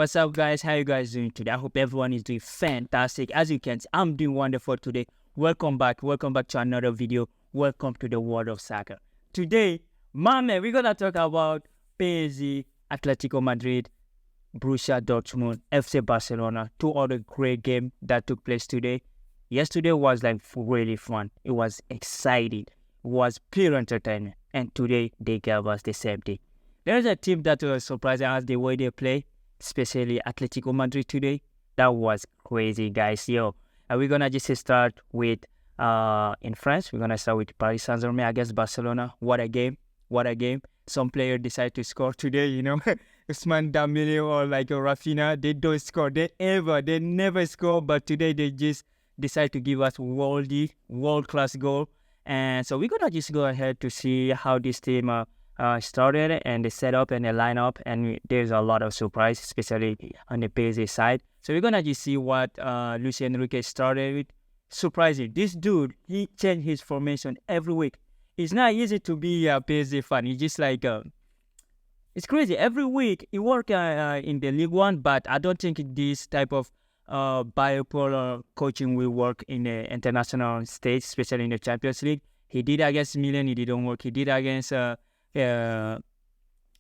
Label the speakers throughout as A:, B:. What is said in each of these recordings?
A: What's up, guys? How you guys doing today? I hope everyone is doing fantastic. As you can see, I'm doing wonderful today. Welcome back to another video. Welcome to the world of soccer. Today, my man, we're gonna talk about PSG, Atletico Madrid, Borussia Dortmund, FC Barcelona. Two other great games that took place today. Yesterday was like really fun. It was exciting. It was pure entertainment. And today they gave us the same thing. There's a team that was surprising us the way they play, especially Atletico Madrid today. That was crazy, guys. We're gonna just start with in France. We're gonna start with Paris Saint-Germain against Barcelona. What a game! What a game! Some player decide to score today. Usman Dembele or like Rafinha, they don't score. They never score. But today they just decide to give us world class goal. And so we're gonna just go ahead to see how this team started and the setup and the lineup, and there's a lot of surprise, especially on the PSG side. So we're gonna just see what Luis Enrique started with. Surprising, this dude, he changed his formation every week. It's not easy to be a PSG fan. It's just like it's crazy. Every week he work in the League One, but I don't think this type of bipolar coaching will work in the international stage, especially in the Champions League. He did against Milan, it didn't work. He did against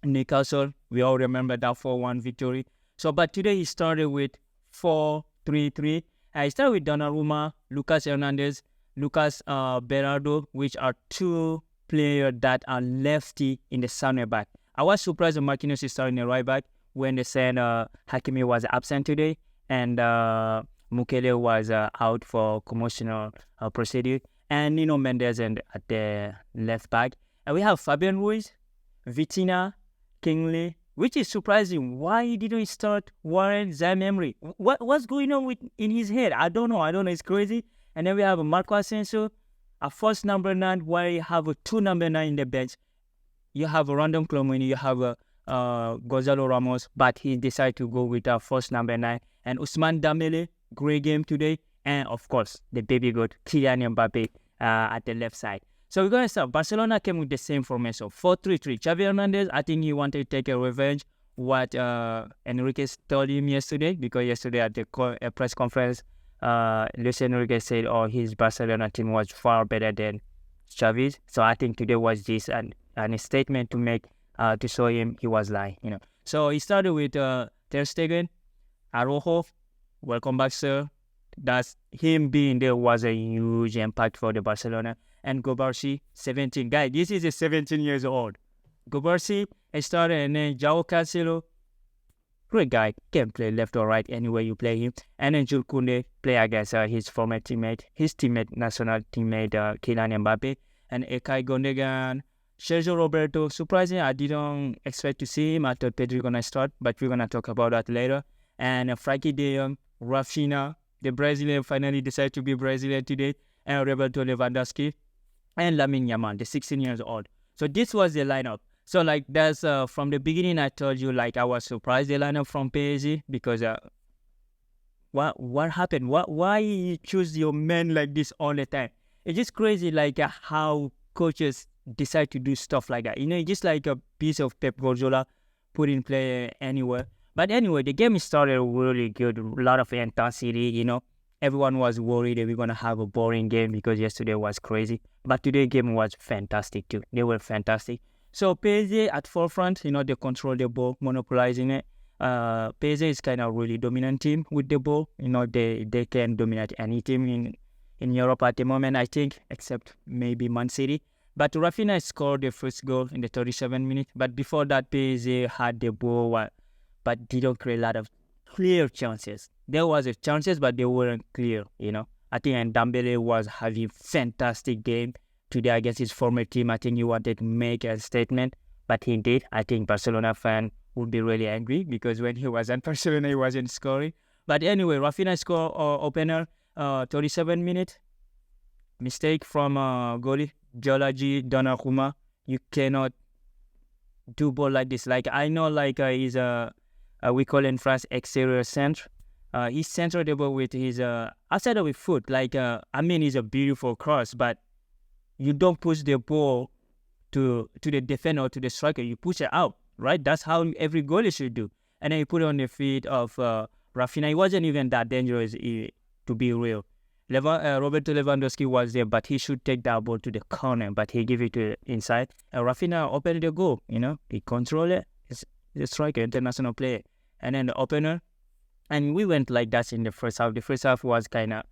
A: Newcastle. We all remember that 4-1 victory. So, but today he started with 4-3-3. He started with Donnarumma, Lucas Hernandez, Lucas Berardo, which are two players that are lefty in the center back. I was surprised that Marquinhos is starting the right back when they said Hakimi was absent today and Mukele was out for commotional procedure, and Nino Mendes at the left back. And we have Fabian Ruiz, Vitinha, Kingsley, which is surprising. Why he didn't start Warren Zaire-Emery? What's going on in his head? I don't know. It's crazy. And then we have Marco Asensio, a first number 9, while you have a 2 number 9 in the bench. You have a Random Clomini, you have a Gonzalo Ramos, but he decided to go with our first number 9. And Usman Dembele, great game today. And of course, the baby goat, Kylian Mbappe at the left side. So we're going to start. Barcelona came with the same formation, 4-3-3. Xavi Hernandez, I think he wanted to take a revenge what Enrique told him yesterday, because yesterday at the press conference, Luis Enrique said, his Barcelona team was far better than Xavi's. So I think today was just a statement to make, to show him he was lying, So he started with Ter Stegen, Araujo, welcome back, sir. That's him being there was a huge impact for the Barcelona. And Gobarsi, 17. Guys, this is a 17 years old. Gobarsi started, and then João Cancelo, great guy, can play left or right anywhere you play him. And then Jules Koundé play against his former teammate, national teammate, Kylian Mbappe. And Ilkay Gundogan, Sergio Roberto. Surprisingly, I didn't expect to see him. I thought Pedri gonna start, but we're gonna talk about that later. And Frankie de Jong, Rafinha, the Brazilian finally decided to be Brazilian today, and Roberto Lewandowski, and Lamine Yamal, the 16 years old. So this was the lineup. So like that's from the beginning I told you, like I was surprised the lineup from PSG, because what happened? Why you choose your men like this all the time? It's just crazy, like how coaches decide to do stuff like that. It's just like a piece of Pep Guardiola put in play anywhere. But anyway, the game started really good, a lot of intensity, Everyone was worried that we're going to have a boring game because yesterday was crazy. But today's game was fantastic too. They were fantastic. So PSG at forefront, they control the ball, monopolizing it. PSG is kind of really dominant team with the ball. They can dominate any team in Europe at the moment, I think, except maybe Man City. But Rafinha scored the first goal in the 37th minute. But before that, PSG had the ball, but didn't create a lot of clear chances. There was chances, but they weren't clear, I think Dembele was having fantastic game today against his former team. I think he wanted to make a statement, but he did. I think Barcelona fan would be really angry because when he was at Barcelona, he wasn't scoring. But anyway, Rafinha scored opener, 37 minutes. Mistake from goalie, Jolaji Donnarumma. You cannot do ball like this. Like I know, he's we call in France exterior centre. He centered the ball with his outside of his foot. It's a beautiful cross, but you don't push the ball to the defender or to the striker. You push it out, right? That's how every goalie should do. and then he put it on the feet of Rafinha. He wasn't even that dangerous, to be real. Roberto Lewandowski was there, but he should take that ball to the corner, but he gave it to inside. Rafinha opened the goal, he controlled it. He's a striker, international player. And then the opener, and we went like that in the first half. The first half was kind of,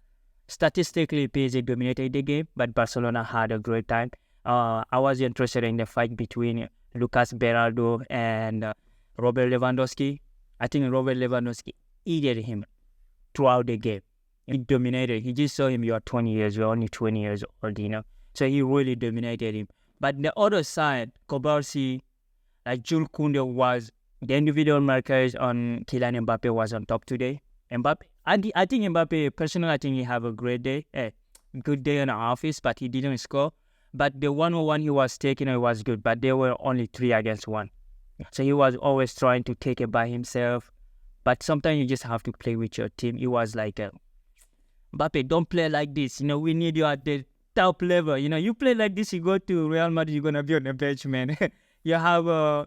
A: statistically, PSG dominated the game, but Barcelona had a great time. I was interested in the fight between Lucas Berardo and Robert Lewandowski. I think Robert Lewandowski eated him throughout the game. He dominated. He just saw him, you are 20 years, you're only 20 years old, So he really dominated him. But the other side, Kobarsi, like Jules Koundé was, the individual markers on Kylian Mbappe was on top today. Mbappe, I think Mbappe, personally, I think he have a great day, good day in the office, but he didn't score. But the 1-on-1 he was taking, it was good, but there were only 3 against 1. So he was always trying to take it by himself. But sometimes you just have to play with your team. He was like, Mbappe, don't play like this. We need you at the top level. You play like this, you go to Real Madrid, you're going to be on the bench, man. You have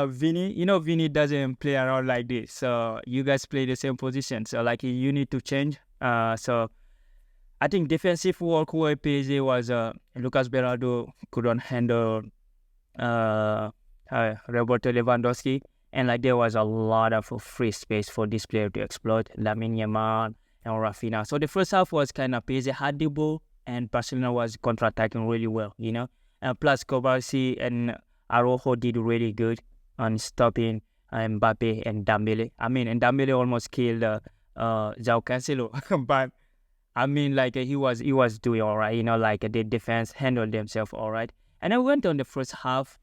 A: Vini. Vini doesn't play around like this. So you guys play the same position. So, like, you need to change. So I think defensive work where PSG was Lucas Berardo couldn't handle Roberto Lewandowski. And, like, there was a lot of free space for this player to exploit. Lamine Yamal and Rafinha. So the first half was kind of PSG had the ball and Barcelona was counter-attacking really well, And plus Kobarsi and Araujo did really good on stopping Mbappe and Dembele. And Dembele almost killed João Cancelo. But, like, he was doing all right, like the defense handled themselves all right. And I went on the first half,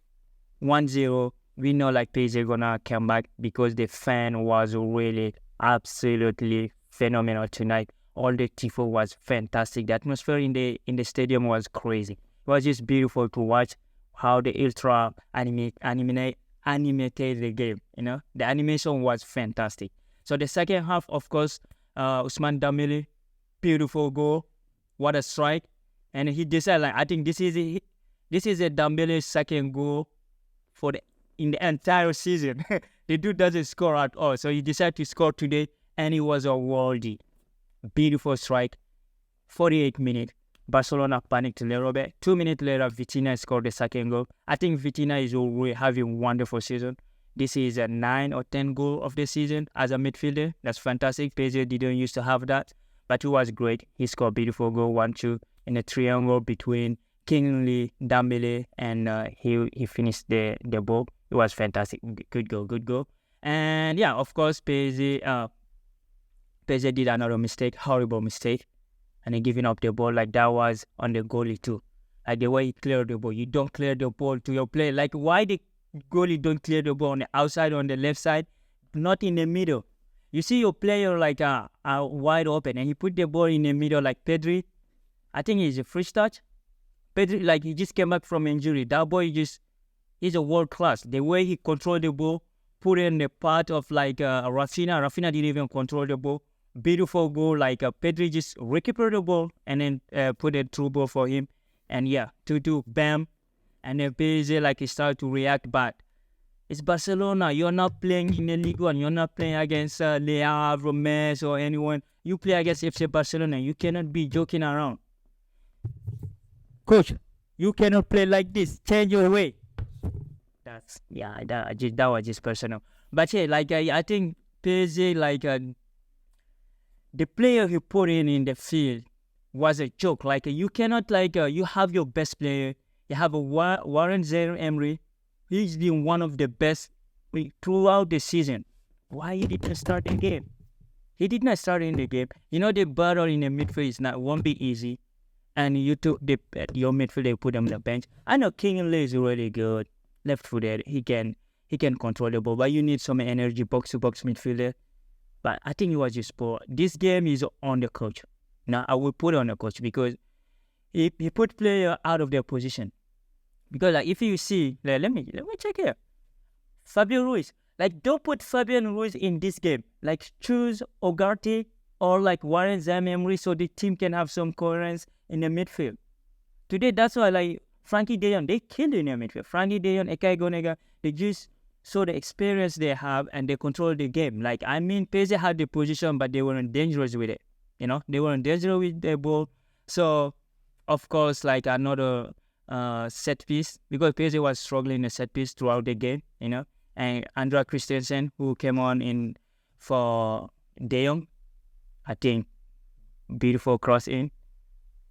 A: 1-0. We know, like, PSG gonna come back because the fan was really absolutely phenomenal tonight. All the tifo was fantastic. The atmosphere in the stadium was crazy. It was just beautiful to watch how the ultra animated the game. The animation was fantastic. So the second half, of course, Ousmane Dembele, beautiful goal, what a strike, and he decided, like, I think this is a Dembele's second goal in the entire season. The dude doesn't score at all, so he decided to score today. And it was a worldy, beautiful strike. 48 minutes, Barcelona panicked a little bit. 2 minutes later, Vitinha scored the second goal. I think Vitinha is already having a wonderful season. This is a 9 or 10 goal of the season as a midfielder. That's fantastic. PSG didn't used to have that, but he was great. He scored a beautiful goal, 1-2, in a triangle between Kingsley, Dembele, and he finished the ball. It was fantastic. Good goal. And yeah, of course, PSG did another mistake, horrible mistake, and he giving up the ball. Like, that was on the goalie too. Like, the way he cleared the ball, you don't clear the ball to your player. Like, why the goalie don't clear the ball on the outside, on the left side, not in the middle? You see your player like wide open, and he put the ball in the middle like Pedri. I think he's a fresh touch. Pedri, like, he just came back from injury. That boy he's a world class. The way he controlled the ball, put in the part of like Rafinha. Rafinha didn't even control the ball. Beautiful goal, like Pedri just recuperate the ball and then put a through ball for him. And yeah, 2-2, bam. And then PSG, like, he started to react back. It's Barcelona. You're not playing in the League One. You're not playing against Le Havre, Metz, or anyone. You play against FC Barcelona. You cannot be joking around. Coach, you cannot play like this. Change your way. That was just personal. But yeah, like, I think PSG, like, the player he put in the field was a joke. Like, you cannot, like, you have your best player. You have a Warren Zaire-Emery. He's been one of the best throughout the season. Why he didn't start the game? He did not start in the game. The battle in the midfield won't be easy. And you took your midfielder, put him on the bench. I know Kingsley is really good, left-footed. He can control the ball, but you need some energy, box-to-box midfielder. But I think he was just poor. This game is on the coach. Now, I will put it on the coach because he put player out of their position. Because, like, if you see, like, let me check here. Fabian Ruiz. Like, don't put Fabian Ruiz in this game. Like, choose Ugarte or, like, Warren Zaire-Emery so the team can have some coherence in the midfield. Today, that's why, like, Frankie de Jong, they killed in the midfield. Frankie de Jong, Ekay Gonega, they just So the experience they have and they control the game. Like, I mean, PSG had the position, but they weren't dangerous with it. They weren't dangerous with the ball. So, of course, like another set piece, because PSG was struggling in a set piece throughout the game, and Andrea Christensen, who came on in for De Jong, I think, beautiful cross in,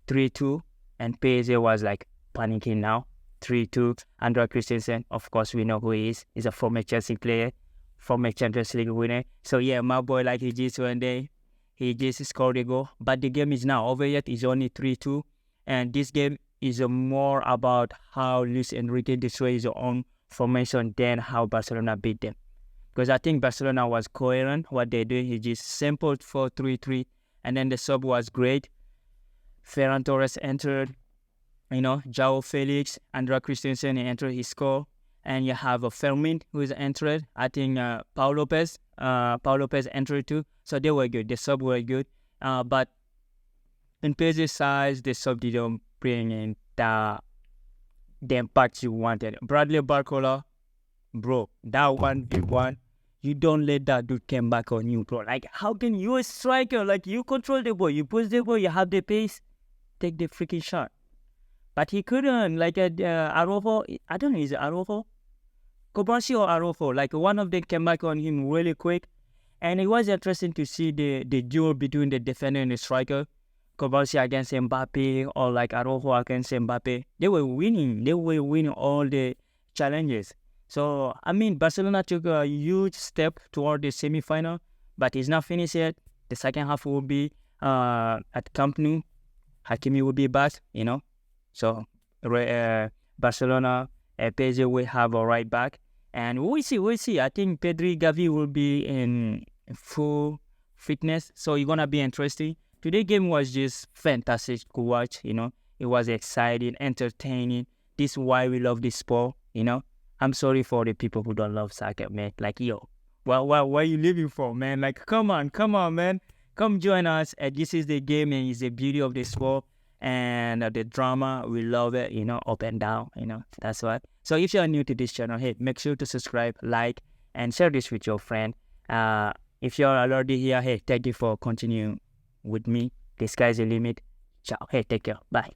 A: 3-2, and PSG was like panicking now. 3-2, Andrea Christensen, of course, we know who he is. He's a former Chelsea player, former Champions League winner. So yeah, my boy, like he just one day, he just scored a goal. But the game is now over yet. It's only 3-2. And this game is more about how Luis Enrique destroys his own formation than how Barcelona beat them. Because I think Barcelona was coherent. What they did, he just sampled 4-3-3. And then the sub was great. Ferran Torres entered. João Felix, Andrea Christensen entered his score. And you have a Fermin who is entered. I think Paul Lopez entered too. So they were good. The sub were good. But in PSG's size, the sub didn't bring in the impact you wanted. Bradley Barcola, bro, that 1v1, you don't let that dude come back on you, bro. Like, how can you, a striker, like, you control the ball, you push the ball, you have the pace, take the freaking shot. But he couldn't, like, Araujo, I don't know, is it Araujo? Kobashi or Araujo, like, one of them came back on him really quick. And it was interesting to see the duel between the defender and the striker. Kobashi against Mbappe, or like Araujo against Mbappe. They were winning all the challenges. So, I mean, Barcelona took a huge step toward the semi-final, but it's not finished yet. The second half will be at Camp Nou. Hakimi will be back, So, Barcelona, PSG will have a right back. And we'll see. I think Pedri, Gavi will be in full fitness. So, it's going to be interesting. Today's game was just fantastic to watch, It was exciting, entertaining. This is why we love this sport, I'm sorry for the people who don't love soccer, man. Like, yo, where are you living for, man? Like, come on, man. Come join us. This is the game, and it's the beauty of the sport and the drama. We love it, up and down, That's what. So if you're new to this channel, hey, make sure to subscribe, like, and share this with your friend. If you're already here, hey, thank you for continuing with me. The sky's the limit. Ciao. Hey, take care. Bye.